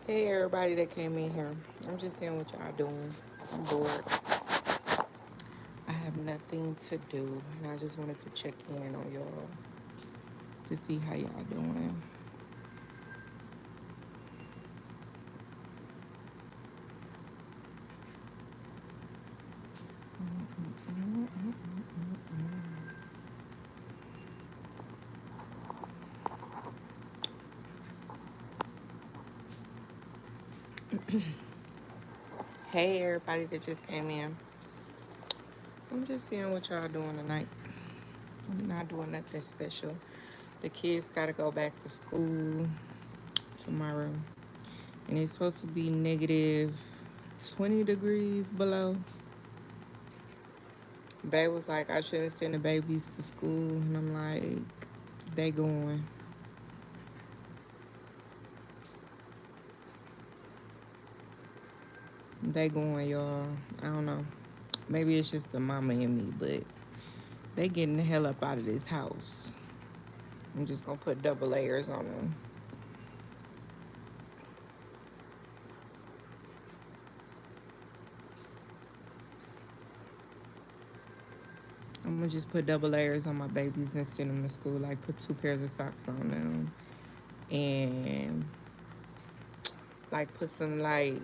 Hey everybody that came in here. I'm just seeing what y'all doing. I'm bored. I have nothing to do and I just wanted to check in on y'all to see how y'all doing. Hey everybody that just came in. I'm just seeing what y'all doing tonight. I'm not doing nothing special. The kids gotta go back to school tomorrow. And it's supposed to be negative 20 degrees below. Babe was like, I shouldn't send the babies to school. And I'm like, they going. They going, y'all. I don't know. Maybe it's just the mama in me, but they getting the hell up out of this house. I'm just gonna put double layers on them. I'm gonna just put double layers on my babies and send them to school. Like put 2 pairs of socks on them, and like put some like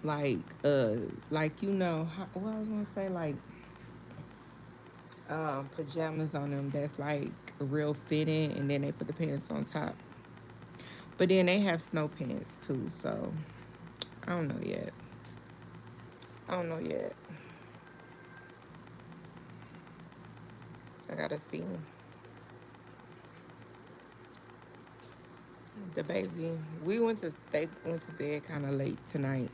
like what I was gonna say, like pajamas on them that's like real fitting, and then they put the pants on top. But then they have snow pants too, so I don't know yet. I don't know yet. I gotta see. The baby, they went to bed kind of late tonight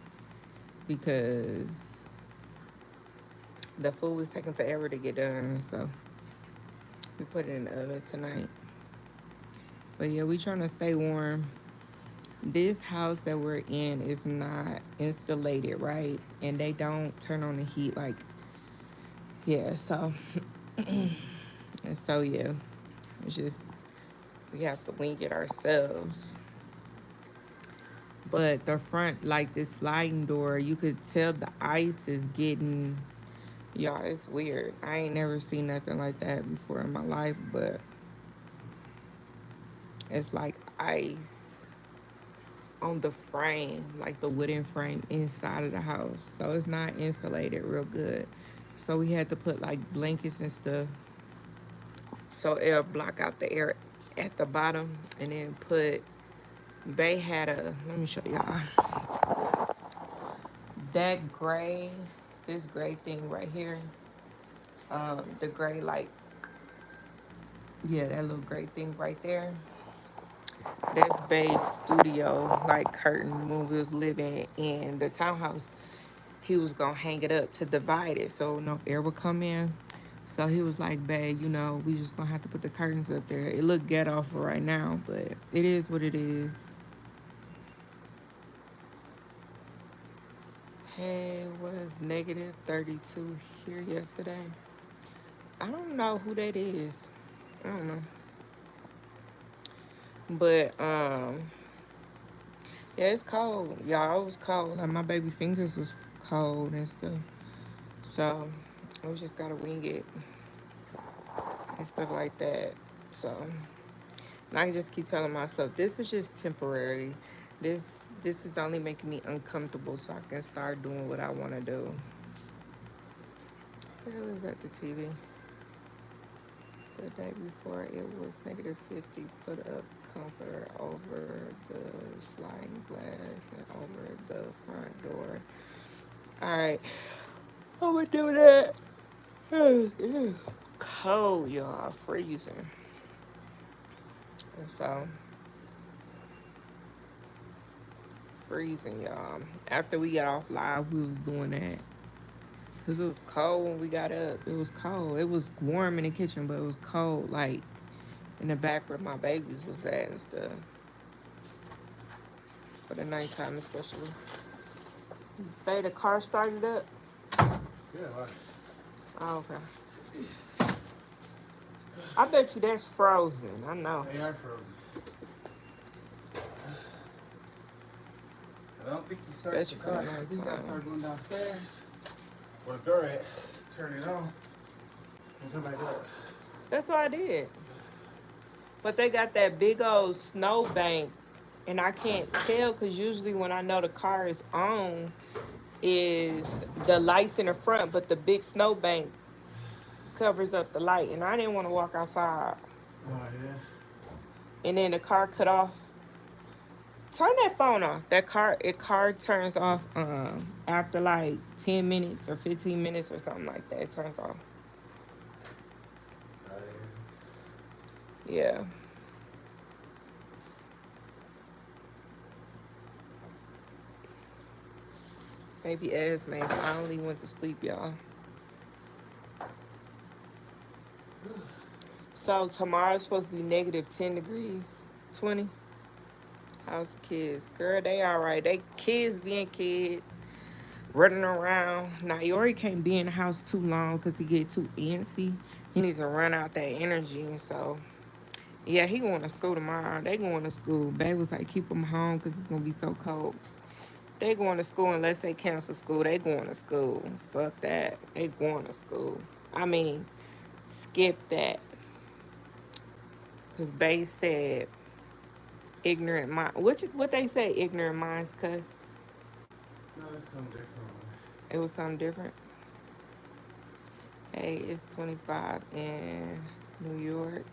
because the food was taking forever to get done, so we put it in the oven tonight. But yeah, we trying to stay warm. This house that we're in is not insulated, right? And they don't turn on the heat like, yeah, so and so yeah, it's just we have to wing it ourselves. But the front, like this sliding door, you could tell the ice is getting, y'all, it's weird. I ain't never seen nothing like that before in my life, but it's like ice on the frame, like the wooden frame inside of the house. So it's not insulated real good. So we had to put like blankets and stuff so it'll block out the air at the bottom, and then put, they had let me show y'all. That gray, this gray thing right here, the gray, like, yeah, that little gray thing right there, that's Bay's studio, like curtain when we was living in the townhouse. He was gonna hang it up to divide it so no air would come in. So he was like, babe, we just gonna have to put the curtains up there. It look ghetto for right now, but it is what it is. Hey, was negative 32 here yesterday. I don't know who that is. I don't know. But yeah, it's cold. Y'all, it was cold. Like my baby fingers was cold and stuff. So we just gotta wing it and stuff like that. So, and I just keep telling myself this is just temporary. This this is only making me uncomfortable so I can start doing what I wanna do. What the hell is that, the TV? The day before it was negative 50. Put up comforter over the sliding glass and over the front door. All right, I'm gonna do that. Cold, y'all, freezing. And so freezing, y'all. After we got off live, we was doing that because it was cold when we got up. It was cold. It was warm in the kitchen, but it was cold, like in the back where my babies was at and stuff. For the nighttime, especially. Babe, the car started up. Yeah, right. Oh, okay. I bet you that's frozen. I know. They are frozen. don't think you started the especially car. for the I think you gotta nighttime. start going downstairs where the door at, turn it on, and come back up. That's what I did. But they got that big old snow bank, and I can't tell because usually when I know the car is on, is the lights in the front, but the big snow bank covers up the light, and I didn't want to walk outside. Oh, yeah. And then the car cut off. Turn that phone off. Car turns off after like 10 minutes or 15 minutes or something like that. It turns off. Yeah. Baby 𝐬𝐬 finally went to sleep, y'all. So tomorrow's supposed to be negative 10 degrees, 20. How's the kids? Girl, they all right. They kids being kids, running around. Now, Yori can't be in the house too long because he get too antsy. He needs to run out that energy. So, yeah, he going to school tomorrow. They going to school. Babe was like, keep them home because it's going to be so cold. They going to school unless they cancel school. They going to school. Fuck that. They going to school. I mean, skip that. Because Babe said, ignorant mind. What they say, ignorant minds cuss? No, that's something different. It was something different. Hey, it's 25 in New York.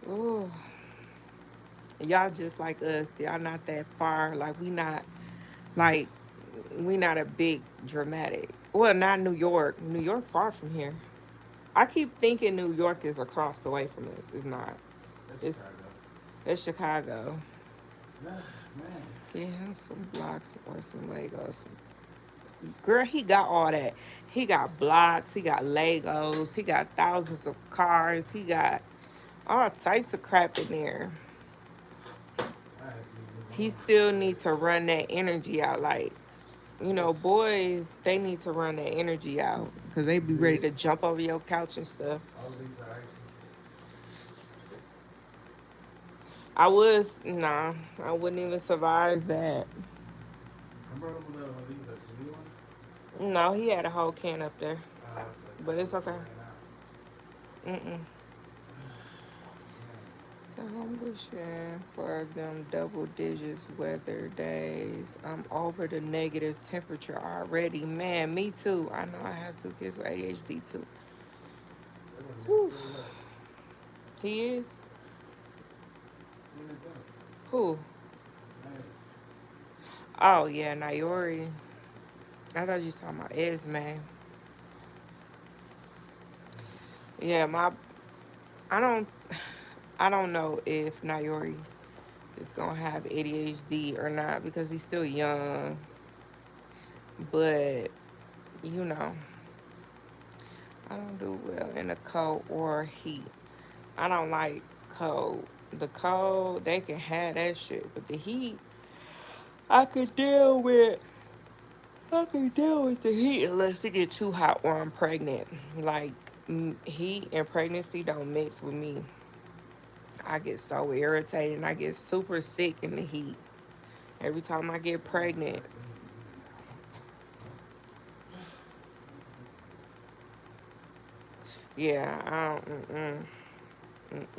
Ooh. Y'all just like us. Y'all not that far. Like we not a big dramatic. Well, not New York. New York far from here. I keep thinking New York is across the way from us. It's not. That's It's Chicago. Man. Get him some blocks or some Legos. Girl, he got all that. He got blocks. He got Legos. He got thousands of cars. He got all types of crap in there. He still needs to run that energy out. Like, you know, boys, they need to run that energy out because they be ready to jump over your couch and stuff. All these are icy. I wouldn't even survive that. I brought him one of these. Do you want one? No, he had a whole can up there, but it's okay. Mm-mm. So I'm wishing for them double digits weather days. I'm over the negative temperature already. Man, me too. I know I have 2 kids with ADHD too. Whew. He is? Who? Oh, yeah, 𝐿𝐬. I thought you was talking about 𝐬𝐬. Yeah, I don't know if 𝐿𝐬 is gonna have ADHD or not because he's still young. But you know, I don't do well in the cold or heat. I don't like cold. The cold, they can have that shit, but the heat, I could deal with. I can deal with the heat unless it get too hot or I'm pregnant. Like heat and pregnancy don't mix with me. I get so irritated and I get super sick in the heat every time I get pregnant. Yeah, I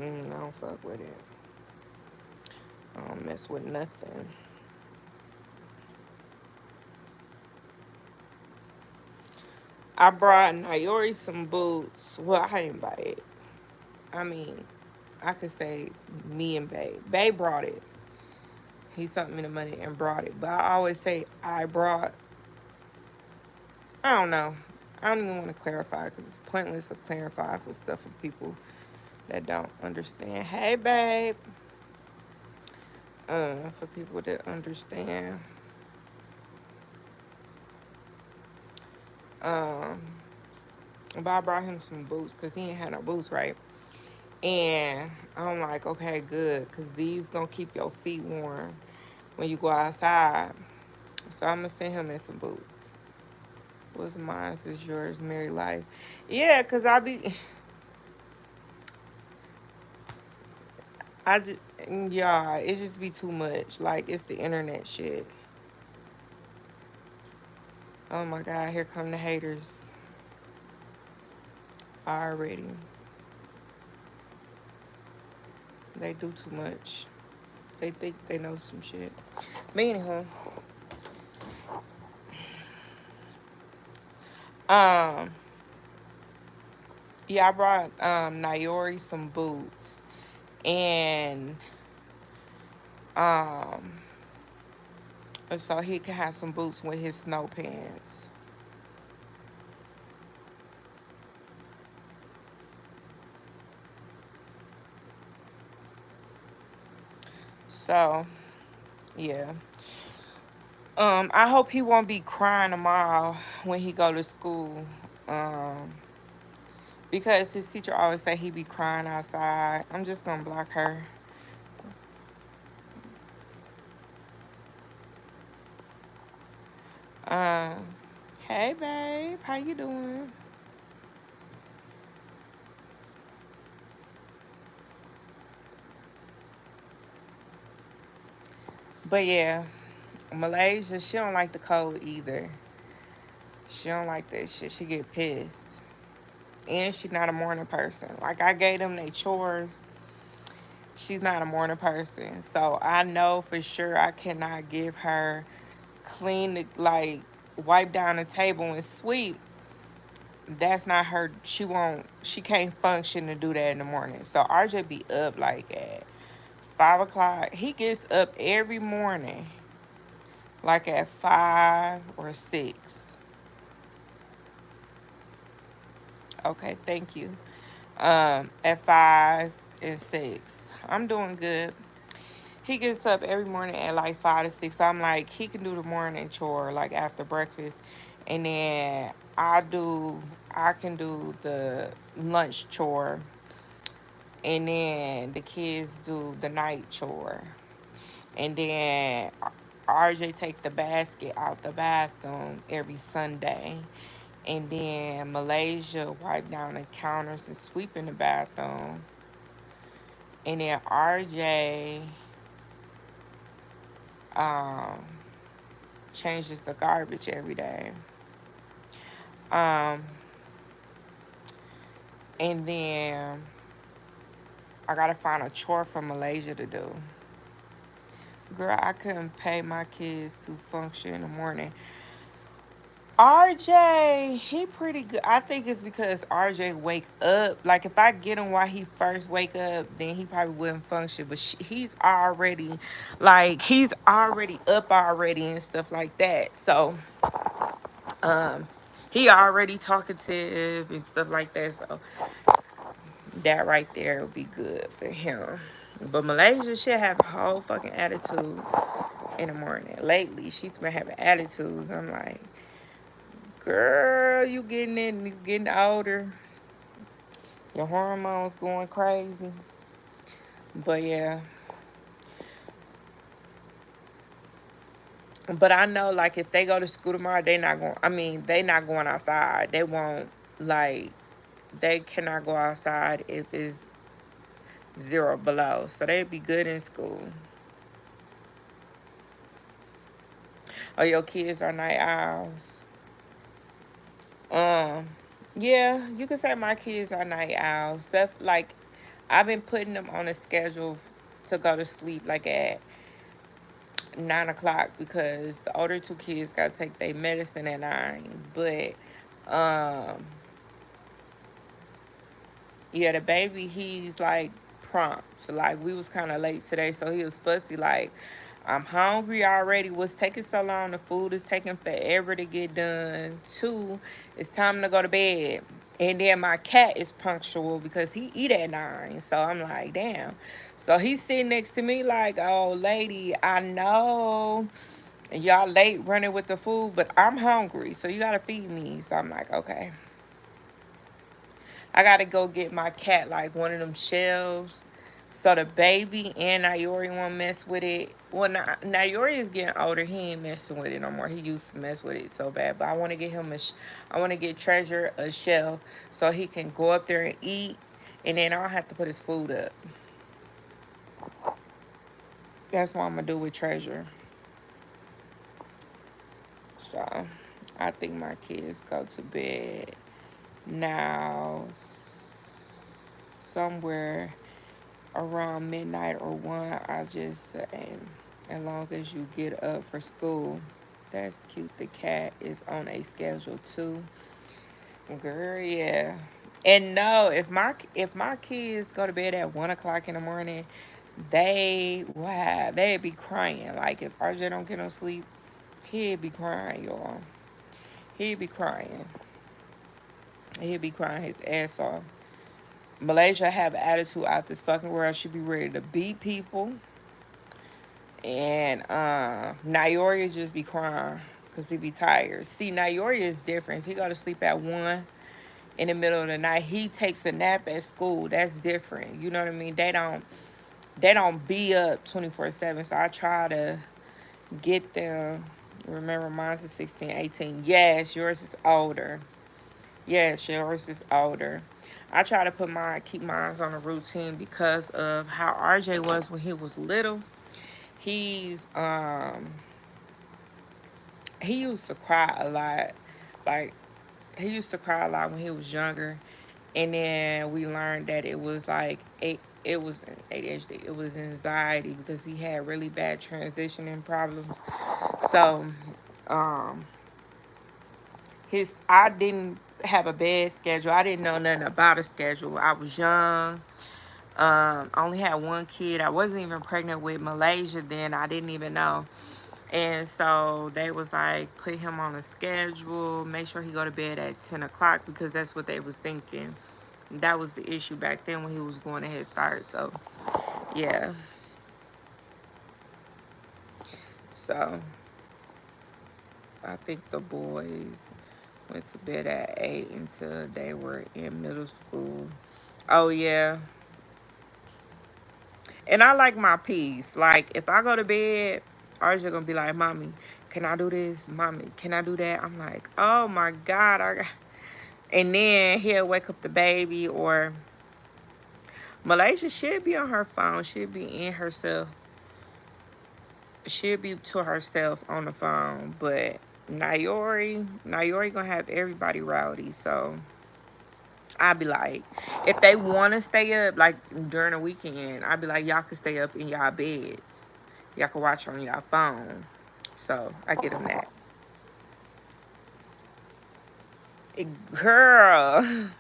don't fuck with it. I don't mess with nothing. I brought 𝐿𝐬 some boots. Well, I didn't buy it. I mean, I could say me and Babe. Babe brought it. He sent me the money and brought it. But I always say I brought. I don't know. I don't even want to clarify because it's pointless to clarify for stuff for people that don't understand. Hey, babe. For people that understand. But I brought him some boots because he ain't had no boots, right? And I'm like, okay, good, because these gonna keep your feet warm when you go outside. So I'm gonna send him in some boots. What's mine is yours, married life. Yeah, because I I just, yeah, it just be too much. Like, it's the internet shit. Oh my God, here come the haters already. They do too much. They think they know some shit. But anywho, um, yeah, I brought 𝐢𝐬𝐬𝐬 some boots, and um, so he can have some boots with his snow pants. So yeah. I hope he won't be crying tomorrow when he go to school. Um, because his teacher always say he be crying outside. I'm just gonna block her. Um, hey babe, how you doing? But yeah, Malaysia, she don't like the cold either. She don't like that shit. She get pissed. And she's not a morning person. Like, I gave them their chores. She's not a morning person. So I know for sure I cannot give her clean the, like, wipe down the table and sweep. That's not her. She can't function to do that in the morning. So RJ be up like at 5 o'clock. He gets up every morning like at 5 or 6. Okay, thank you. At 5 and 6. I'm doing good. He gets up every morning at like 5 to 6. So I'm like, he can do the morning chore like after breakfast, and then I can do the lunch chore, and then the kids do the night chore, and then RJ take the basket out the bathroom every Sunday, and then Malaysia wipe down the counters and sweep in the bathroom, and then RJ um, changes the garbage every day. Um, and then I gotta find a chore for Malaysia to do. Girl, I couldn't pay my kids to function in the morning. RJ, he pretty good. I think it's because RJ wake up. Like, if I get him while he first wake up, then he probably wouldn't function. But he's already up already and stuff like that. So, um, he already talkative and stuff like that. So that right there would be good for him. But Malaysia should have a whole fucking attitude in the morning. Lately, she's been having attitudes. I'm like, girl, you getting older. Your hormones going crazy. But yeah. But I know, like, if they go to school tomorrow, they not going outside. They won't, like, they cannot go outside if it's 0 below. So they'd be good in school. Oh, your kids are night owls. Um, yeah, you can say my kids are night owls. Stuff like, I've been putting them on a schedule to go to sleep like at 9 o'clock, because the older two kids gotta take their medicine at 9. But um, yeah, the baby, he's like prompt. So, like, we was kind of late today, so he was fussy. Like, I'm hungry already. What's taking so long? The food is taking forever to get done. 2, it's time to go to bed. And then my cat is punctual because he eat at 9. So I'm like, damn. So he's sitting next to me like, oh, lady, I know y'all late running with the food, but I'm hungry. So you got to feed me. So I'm like, okay. I gotta go get my cat like one of them shelves, so the baby and 𝐢𝐬𝐬𝐬 won't mess with it. Well, 𝐢𝐬𝐬𝐬 is getting older. He ain't messing with it no more. He used to mess with it so bad. But I want to get him I want to get Treasure a shelf so he can go up there and eat, and then I'll have to put his food up. That's what I'm going to do with Treasure. So, I think my kids go to bed now somewhere around midnight or 1. I just say, as long as you get up for school. That's cute. The cat is on a schedule too. Girl, yeah. And no, if my kids go to bed at 1 o'clock in the morning, they'd be crying. Like if RJ don't get no sleep, he'd be crying, y'all. He'd be crying. He'd be crying his ass off. Malaysia have attitude out this fucking world. She be ready to beat people. And 𝐢𝐬𝐬 just be crying because he be tired. See, 𝐢𝐬𝐬 is different. If he go to sleep at 1 in the middle of the night, he takes a nap at school. That's different. You know what I mean? They don't be up 24/7. So I try to get them. Remember, mine's is 16, 18. Yes, yours is older. Yes, yours is older. I try to keep mine on a routine because of how RJ was when he was little. He's he used to cry a lot. Like he used to cry a lot when he was younger. And then we learned that it was ADHD. It was anxiety because he had really bad transitioning problems. So, um, I didn't have a bed schedule. I didn't know nothing about a schedule. I was young. I only had one kid. I wasn't even pregnant with Malaysia then. I didn't even know. And so they was like, put him on a schedule, make sure he go to bed at 10 o'clock because that's what they was thinking. That was the issue back then when he was going to Head Start. So, yeah. So, I think the boys went to bed at 8 until they were in middle school. Oh, yeah. And I like my peace. Like, if I go to bed, RJ gonna be like, Mommy, can I do this? Mommy, can I do that? I'm like, oh my God. And then he'll wake up the baby, or Malaysia should be on her phone. She'll be in herself. She'll be to herself on the phone. But 𝐢𝐬𝐬 gonna have everybody rowdy. So I'd be like, if they want to stay up, like during the weekend, I'd be like, y'all can stay up in y'all beds. Y'all can watch on y'all phone. So I get them that. Girl,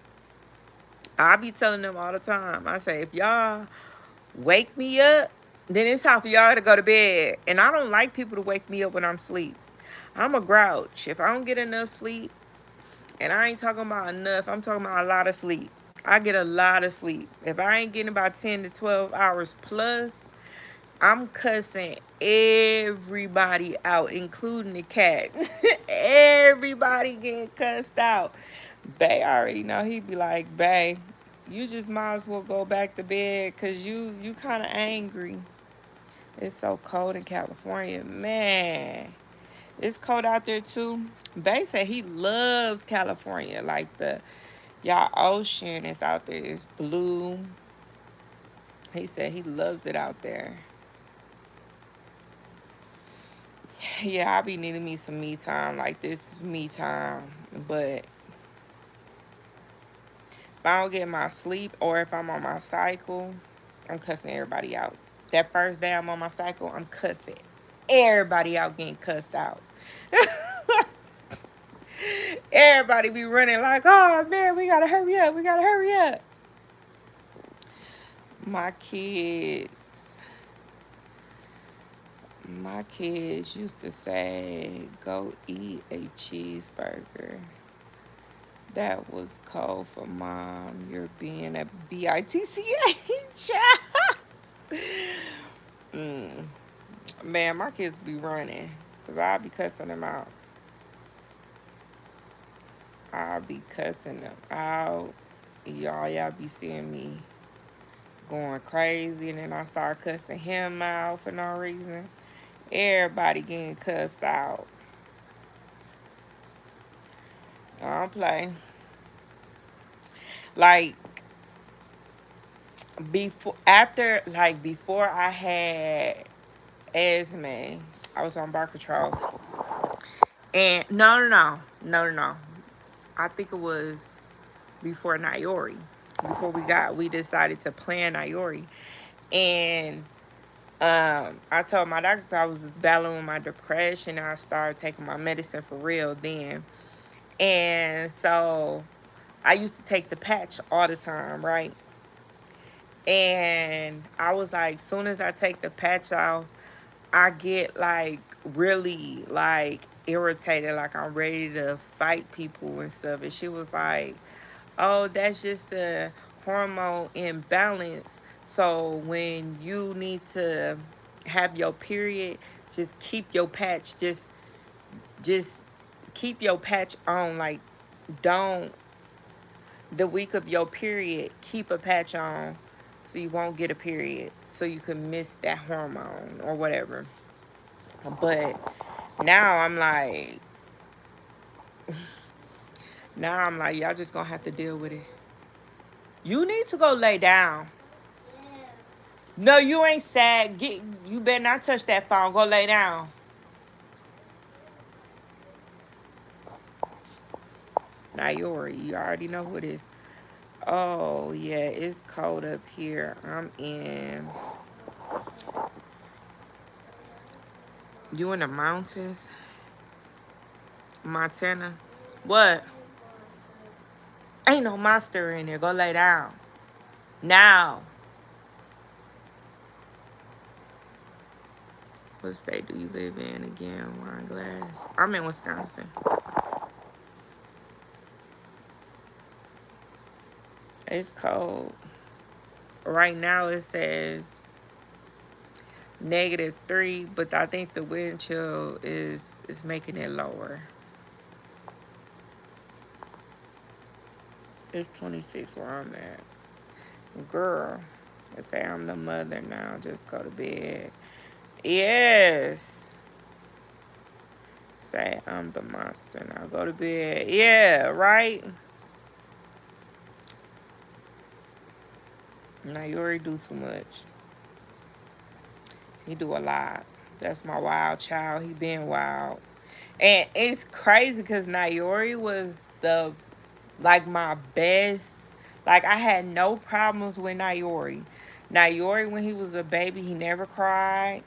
I be telling them all the time. I say, if y'all wake me up, then it's time for y'all to go to bed. And I don't like people to wake me up when I'm asleep. I'm a grouch. If I don't get enough sleep, and I ain't talking about enough, I'm talking about a lot of sleep. I get a lot of sleep. If I ain't getting about 10 to 12 hours plus, I'm cussing everybody out, including the cat. Everybody getting cussed out. Bae already know. He be like, Bae, you just might as well go back to bed because you kind of angry. It's so cold in California. Man, it's cold out there too. Bae said he loves California. Like y'all ocean is out there. It's blue. He said he loves it out there. Yeah, I be needing me some me time. Like this is me time. But if I don't get my sleep or if I'm on my cycle, I'm cussing everybody out. That first day I'm on my cycle, I'm cussing everybody out, getting cussed out. Everybody be running like, oh man, we gotta hurry up. We gotta hurry up. My kids, my kids used to say, go eat a cheeseburger. That was code for Mom. You're being a bitch. Man, my kids be running. Because I'll be cussing them out. I'll be cussing them out. Y'all be seeing me going crazy. And then I start cussing him out for no reason. Everybody getting cussed out. I don't play. Like before I had eczema, I was on birth control. And no. I think it was before 𝐢𝐬𝐬. Before we decided to plan 𝐢𝐬𝐬. And I told my doctors I was battling with my depression. I started taking my medicine for real then. And so I used to take the patch all the time, right? And I was like, soon as I take the patch off, I get like really like irritated, like I'm ready to fight people and stuff. And she was like, oh, that's just a hormone imbalance. So when you need to have your period, just keep your patch, just keep your patch on. Like, don't, the week of your period, keep a patch on so you won't get a period, so you can miss that hormone or whatever. But now I'm like, y'all just gonna have to deal with it. You need to go lay down. No, you ain't sad. You better not touch that phone. Go lay down. 𝐢𝐬𝐬, you already know who it is. Oh, yeah, it's cold up here. I'm in... You in the mountains? Montana? What? Ain't no monster in there. Go lay down. Now. What state do you live in again? Wineglass. I'm in Wisconsin. It's cold. Right now it says -3, but I think the wind chill is making it lower. It's 26 where I'm at. Girl, I say I'm the mother now. Just go to bed. Yes. Say I'm the monster now. Go to bed. Yeah, right? Now you already do too much. He do a lot. That's my wild child. He been wild. And it's crazy because 𝐢𝐬𝐬 was my best. Like, I had no problems with 𝐢𝐬𝐬. 𝐢𝐬𝐬, when he was a baby, he never cried.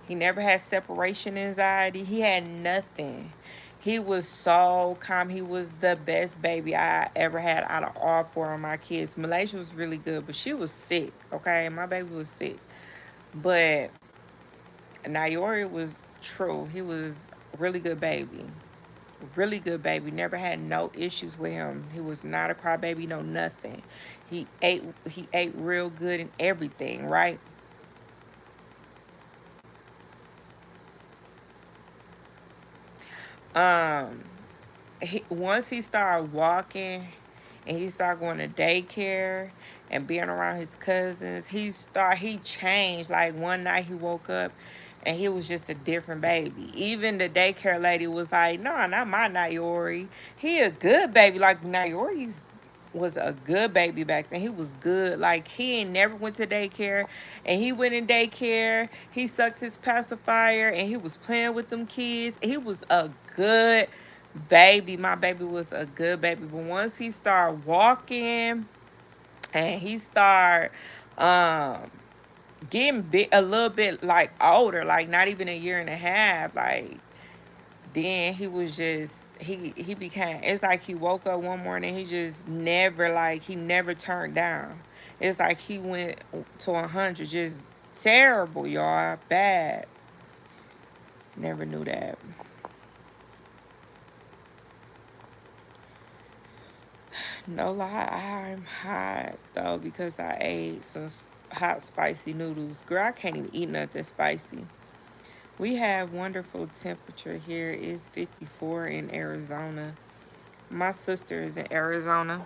He never had separation anxiety. He had nothing. He was so calm. He was the best baby I ever had out of all 4 of my kids. Malaysia was really good, but she was sick, okay? My baby was sick. But 𝐢𝐬𝐬 was true. He was a really good baby. Really good baby. Never had no issues with him. He was not a crybaby, no nothing. He ate real good and everything, right? Um, once he started walking and he started going to daycare and being around his cousins, he changed. Like, one night he woke up and he was just a different baby. Even the daycare lady was like, no, not my 𝐢𝐬𝐬. He a good baby. Like, 𝐢𝐬𝐬 was a good baby back then. He was good. Like, he ain't never went to daycare, and he went in daycare. He sucked his pacifier, and he was playing with them kids. He was a good baby. My baby was a good baby. But once he started walking and he started getting a little bit like older, like not even a year and a half, like, then he was just he became, it's like he woke up one morning, he just never, like, he never turned down. It's like he went to 100. Just terrible, y'all. Bad. Never knew that. No lie, I'm hot though because I ate some hot spicy noodles. Girl, I can't even eat nothing spicy. We have wonderful temperature here. It's 54 in Arizona. My sister is in Arizona.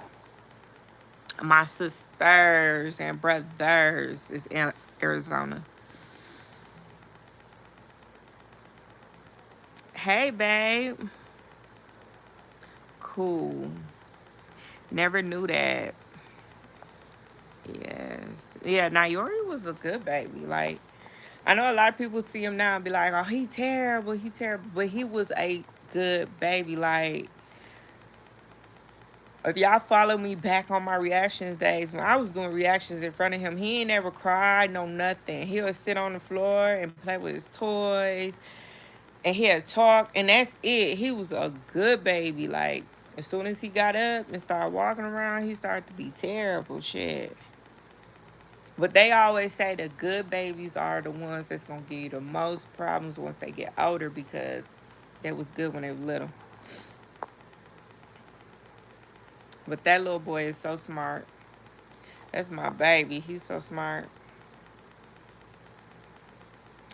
My sisters and brothers is in Arizona. Hey, babe. Cool. Never knew that. Yes. Yeah, Ňᴏ😰 was a good baby. Like, I know a lot of people see him now and be like, oh, he terrible, he terrible. But he was a good baby. Like, if y'all follow me back on my reactions days, when I was doing reactions in front of him, he ain't never cried, no nothing. He would sit on the floor and play with his toys, and he'd talk, and that's it. He was a good baby. Like, as soon as he got up and started walking around, he started to be terrible shit. But they always say the good babies are the ones that's gonna give you the most problems once they get older, because they was good when they were little. But that little boy is so smart. That's my baby. He's so smart.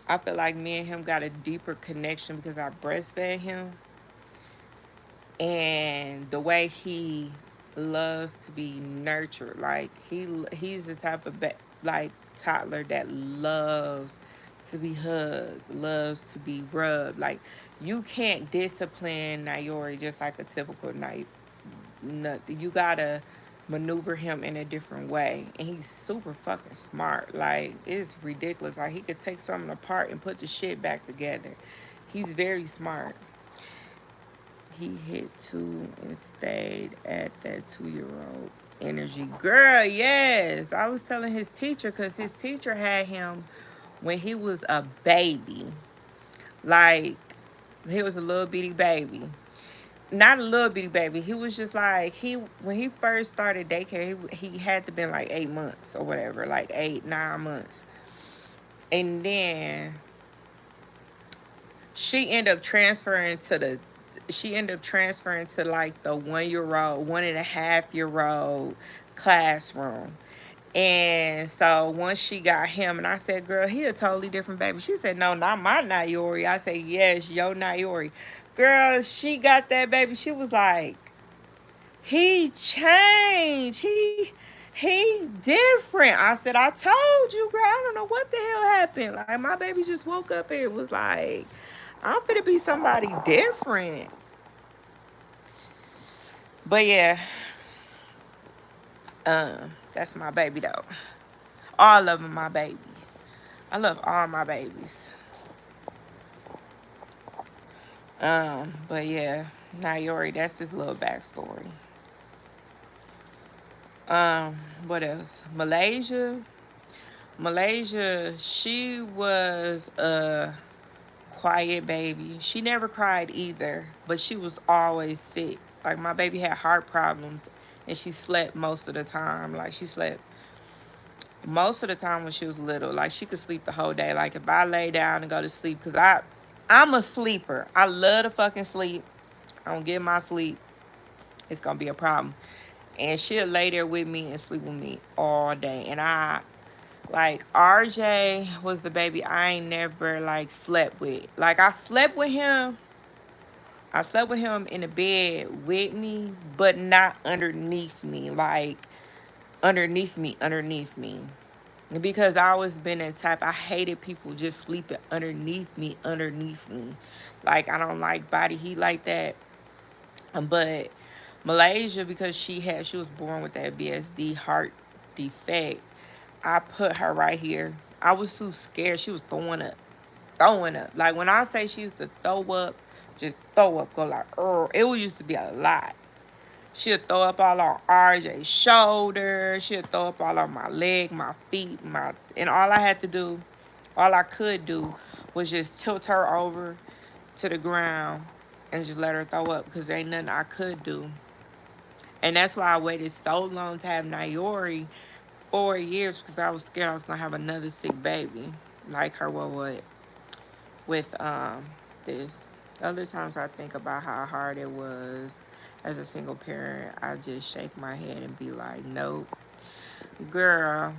I feel like me and him got a deeper connection because I breastfed him. And the way he loves to be nurtured. Like, he's the type of like toddler that loves to be hugged, loves to be rubbed. Like, you can't discipline Ňᴏ😰 just like a typical night. Nothing. You gotta maneuver him in a different way, and he's super fucking smart. Like, it's ridiculous. Like, he could take something apart and put the shit back together. He's very smart. He hit 2 and stayed at that 2-year-old energy. Girl, yes. I was telling his teacher, because his teacher had him when he was a baby. Like, he was a little bitty baby. Not a little bitty baby. He was just like, when he first started daycare, he had to been like 8 months or whatever, like 8, 9 months. And then she ended up transferring to like the 1-year-old, 1.5-year-old classroom. And so once she got him, and I said, girl, he a totally different baby. She said, no, not my Ňᴏ😰. I said, yes, your Ňᴏ😰. Girl, she got that baby. She was like, he changed. He different. I said, I told you, girl, I don't know what the hell happened. Like, my baby just woke up and it was like, I'm finna be somebody different. But yeah, that's my baby though. All of them my baby. I love all my babies. But yeah, Ňᴏ😰, that's his little backstory. What else? Malaysia, she was a quiet baby. She never cried either, but she was always sick. Like, my baby had heart problems, and she slept most of the time. Like, she slept most of the time when she was little. Like, she could sleep the whole day. Like, if I lay down and go to sleep, because I'm a sleeper. I love to fucking sleep. I don't get my sleep, it's gonna be a problem. And she'll lay there with me and sleep with me all day. And like, RJ was the baby I ain't never, like, slept with. Like, I slept with him in the bed with me, but not underneath me. Like, underneath me. Because I always been that type. I hated people just sleeping underneath me. Like, I don't like body heat like that. But Malaysia, because she was born with that BSD heart defect, I put her right here. I was too scared. She was throwing up. Like, when I say she used to throw up, just throw up, go like, it used to be a lot. She'll throw up all on RJ's shoulder. She'll throw up all on my leg, my feet, and all I could do was just tilt her over to the ground and just let her throw up, because there ain't nothing I could do. And that's why I waited so long to have Ňᴏ😰, 4 years, because I was scared I was gonna have another sick baby like her. With this. Other times I think about how hard it was as a single parent, I just shake my head and be like, nope, girl,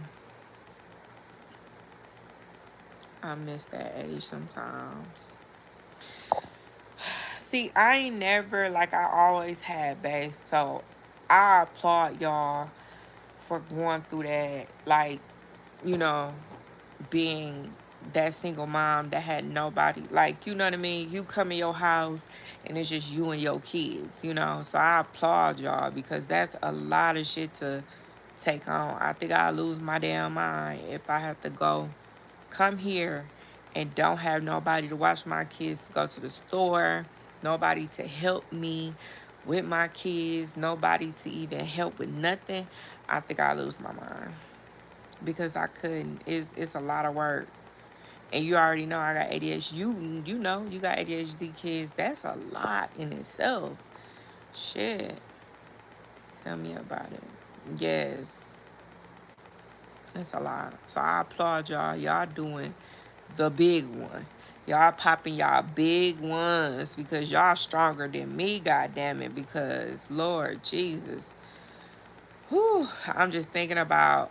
I miss that age sometimes. See, I ain't never, like, I always had bass, so I applaud y'all for going through that, like, you know, being that single mom that had nobody. Like, you know what I mean? You come in your house and it's just you and your kids, you know? So I applaud y'all, because that's a lot of shit to take on. I think I'll lose my damn mind if I have to come here and don't have nobody to watch my kids, to go to the store, nobody to help me with my kids, nobody to even help with nothing. I think I'll lose my mind because I couldn't. It's a lot of work. And you already know I got ADHD. You know you got ADHD kids. That's a lot in itself. Shit. Tell me about it. Yes. That's a lot. So I applaud y'all. Y'all doing the big one. Y'all popping y'all big ones because y'all stronger than me, goddamn it. Because Lord Jesus. Whew, I'm just thinking about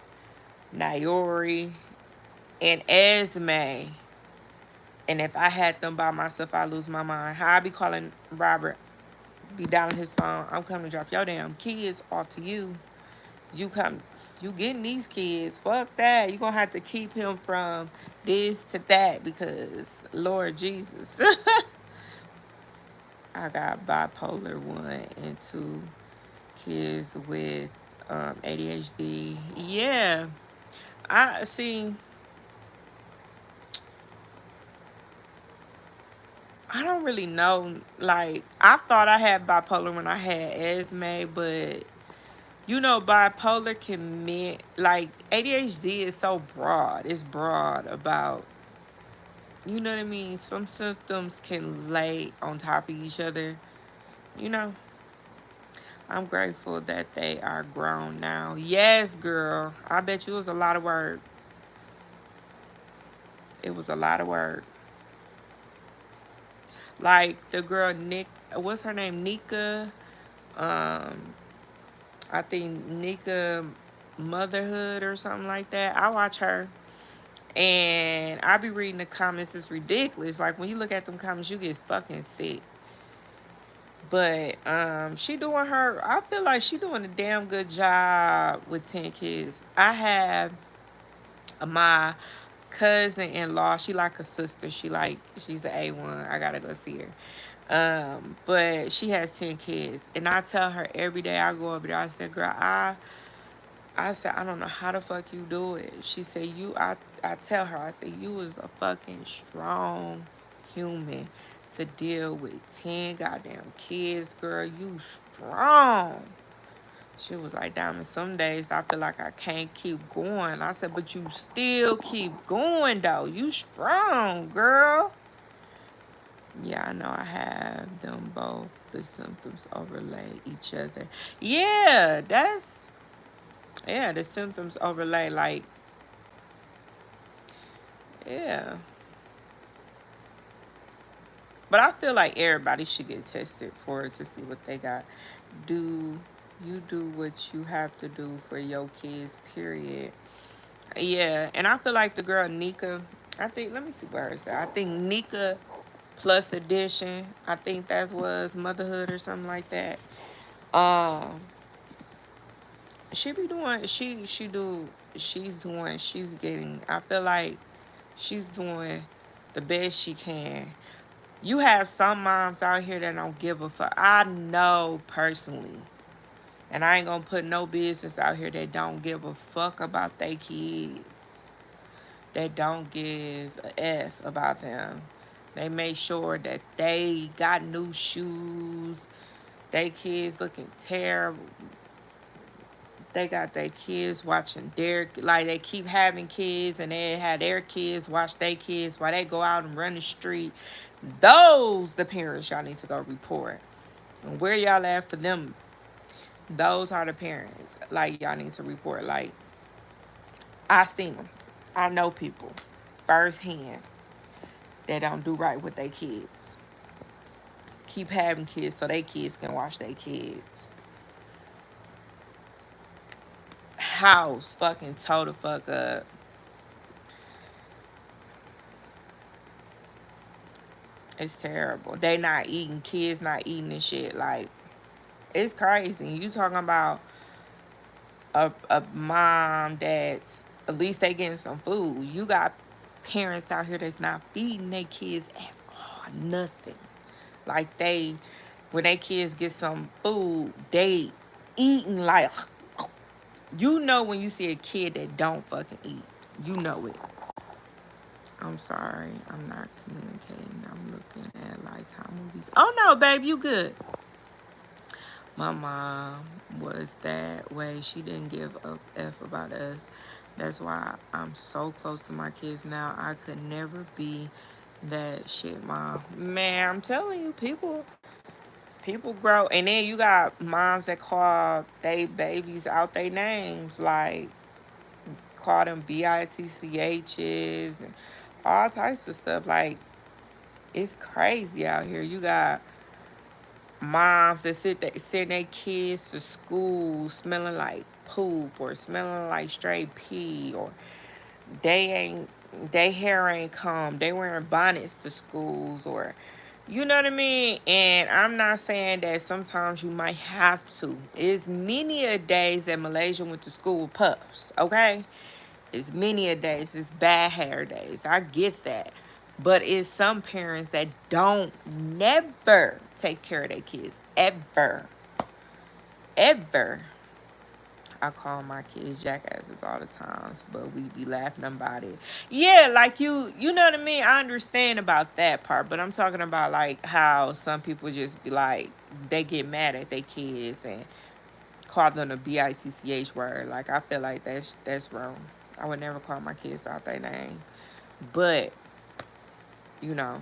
𝐢𝐬𝐬𝐬 and 𝐿𝐵𝐁𝐿. And if I had them by myself, I lose my mind. How I be calling Robert, be down his phone. I'm coming to drop your damn kids off to you. You getting these kids. Fuck that. You gonna have to keep him from this to that because Lord Jesus. I got bipolar 1 and 2 kids with ADHD. Yeah. I see. I don't really know. Like, I thought I had bipolar when I had 𝐷𝐪𝐻, but you know, bipolar can mean, like, ADHD is so broad. It's broad about, you know what I mean? Some symptoms can lay on top of each other. You know, I'm grateful that they are grown now. Yes, girl. I bet you it was a lot of work. It was a lot of work. Like the girl what's her name? Nika. I think Nika Motherhood or something like that. I watch her. And I be reading the comments. It's ridiculous. Like, when you look at them comments, you get fucking sick. But she doing her, I feel like she doing a damn good job with 10 kids. I have my cousin-in-law. She like a sister. She's an A1. I gotta go see her. But she has 10 kids. And I tell her every day I go over there, I said, girl, I said, I don't know how the fuck you do it. She said, I tell her, I said, you is a fucking strong human to deal with 10 goddamn kids, girl. You strong. She was like, Diamond, some days I feel like I can't keep going. I said, but you still keep going, though. You strong, girl. Yeah, I know I have them both. The symptoms overlay each other. Yeah, the symptoms overlay, like, yeah. But I feel like everybody should get tested for it to see what they got. Do you do what you have to do for your kids, period. Yeah, and I feel like the girl Nika, I think, let me see what her said. I think Nika Plus Edition, I think that was Motherhood or something like that. She be doing, she's getting, I feel like she's doing the best she can. You have some moms out here that don't give a fuck. I know personally. And I ain't gonna put no business out here that don't give a fuck about their kids. That don't give a F about them. They make sure that they got new shoes. They kids looking terrible. They got their kids watching like, they keep having kids and they have their kids watch their kids while they go out and run the street. The parents y'all need to go report. And where y'all at for them? Those are the parents. Like, y'all need to report. Like, I seen them. I know people firsthand that don't do right with their kids. Keep having kids so their kids can watch their kids. House fucking toe the fuck up. It's terrible. They not eating. Kids not eating and shit. Like, it's crazy. You talking about a mom that's, at least they getting some food. You got parents out here that's not feeding their kids at all. Nothing. Like, when their kids get some food, they eating like, You know when you see a kid that don't fucking eat. You know it. I'm sorry. I'm not communicating. I'm looking at Lifetime movies. Oh, no, babe. You good. My mom was that way. She didn't give a F about us. That's why I'm so close to my kids now. I could never be that shit mom. Man, I'm telling you, people grow. And then you got moms that call they babies out their names. Like, call them bitch's and all types of stuff. Like, it's crazy out here. You got moms that send their kids to school smelling like poop or smelling like straight pee, or they hair ain't combed, they wearing bonnets to schools, or you know what I mean? And I'm not saying that sometimes you might have to. It's many a days that Malaysia went to school with puffs, okay? It's many a days. It's bad hair days. I get that. But it's some parents that don't never take care of their kids. Ever. Ever. I call my kids jackasses all the times, but we be laughing about it. Yeah, like you know what I mean? I understand about that part, but I'm talking about like how some people just be like, they get mad at their kids and call them the bitch word. Like, I feel like that's wrong. I would never call my kids out their name. But, you know,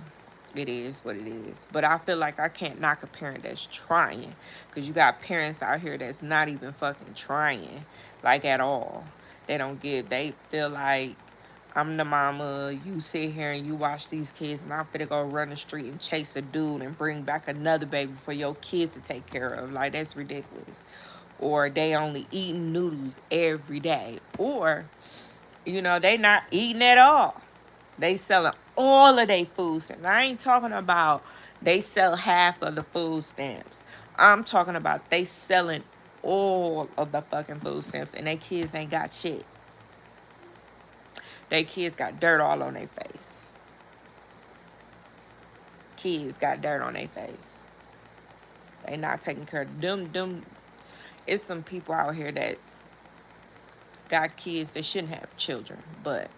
it is what it is. But I feel like I can't knock a parent that's trying. Because you got parents out here that's not even fucking trying. Like, at all. They feel like, I'm the mama, you sit here and you watch these kids, and I'm finna go run the street and chase a dude and bring back another baby for your kids to take care of. Like, that's ridiculous. Or they only eating noodles every day. Or, you know, they not eating at all. They selling all of their food stamps. I ain't talking about they sell half of the food stamps. I'm talking about they selling all of the fucking food stamps, and their kids ain't got shit. Their kids got dirt all on their face. Kids got dirt on their face. They not taking care of them. It's some people out here that's got kids that shouldn't have children, but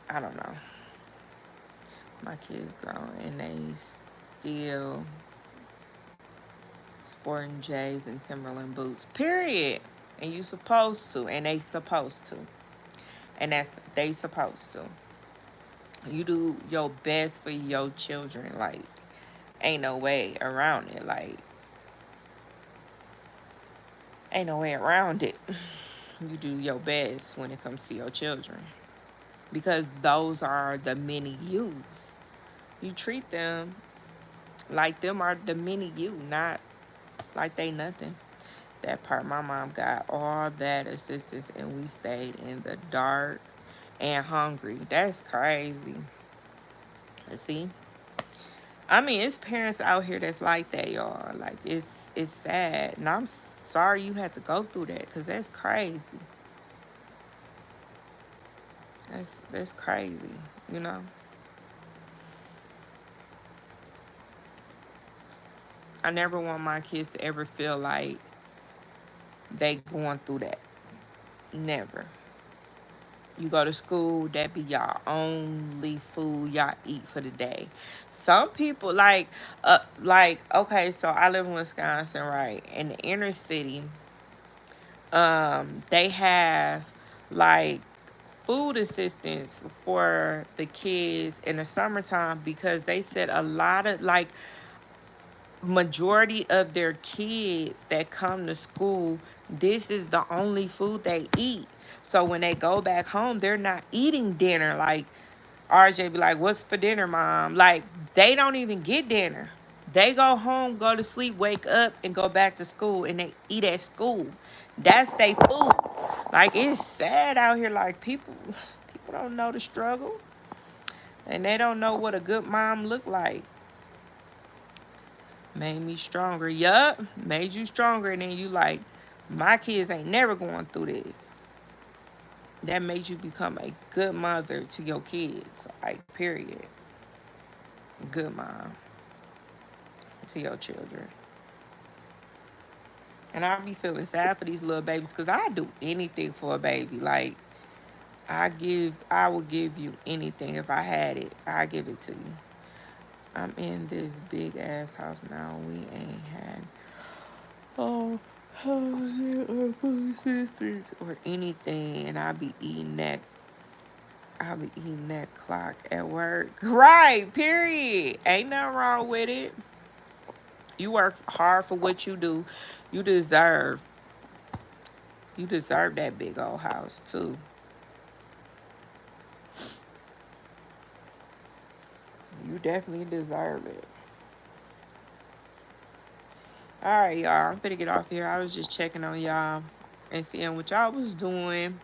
I don't know. My kids grown and they still sporting J's and Timberland boots. Period. And you supposed to, and they supposed to, and they supposed to. You do your best for your children. Like, ain't no way around it. Like, ain't no way around it. You do your best when it comes to your children, because those are the mini yous. You treat them like them are the mini you, not like they nothing. That part, my mom got all that assistance and we stayed in the dark and hungry. That's crazy. See? I mean, it's parents out here that's like that, y'all. Like, it's sad. And I'm sorry you had to go through that, because that's crazy. That's crazy, you know? I never want my kids to ever feel like they going through that. Never. You go to school, that be y'all only food y'all eat for the day. Some people okay, so I live in Wisconsin, right? In the inner city, they have like food assistance for the kids in the summertime, because they said a lot of like majority of their kids that come to school, this is the only food they eat. So when they go back home, they're not eating dinner. Like, RJ be like, what's for dinner, mom? Like, they don't even get dinner. They go home, go to sleep, wake up, and go back to school, and they eat at school. That's their food. Like, it's sad out here. Like, people don't know the struggle, and they don't know what a good mom look like. Made me stronger. Yup, made you stronger. And then you like, my kids ain't never going through this. That made you become a good mother to your kids. Like, period. Good mom to your children. And I be feeling sad for these little babies because I do anything for a baby. Like, I would give you anything if I had it. I give it to you. I'm in this big ass house now. We ain't had food sisters or anything, and I'll be eating that clock at work. Right, period. Ain't nothing wrong with it. You work hard for what you do. You deserve. You deserve that big old house too. You definitely deserve it. All right, y'all. I'm gonna get off here. I was just checking on y'all and seeing what y'all was doing.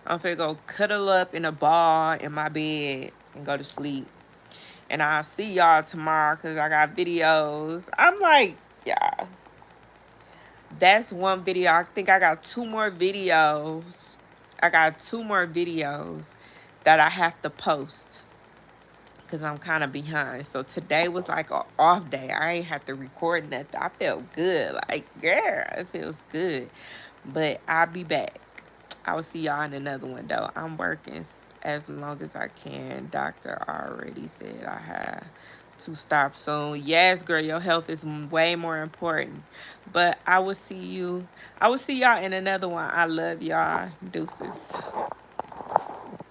I'm finna go cuddle up in a ball in my bed and go to sleep. And I'll see y'all tomorrow because I got videos. I'm like, yeah, that's one video. I think I got 2 more videos. I got 2 more videos that I have to post because I'm kind of behind. So today was like an off day. I ain't have to record nothing. I felt good. Like, girl, it feels good. But I'll be back. I will see y'all in another one, though. I'm working as long as I can. Doctor already said I have to stop soon. Yes, girl, your health is way more important. But I will see you. I will see y'all in another one. I love y'all. Deuces.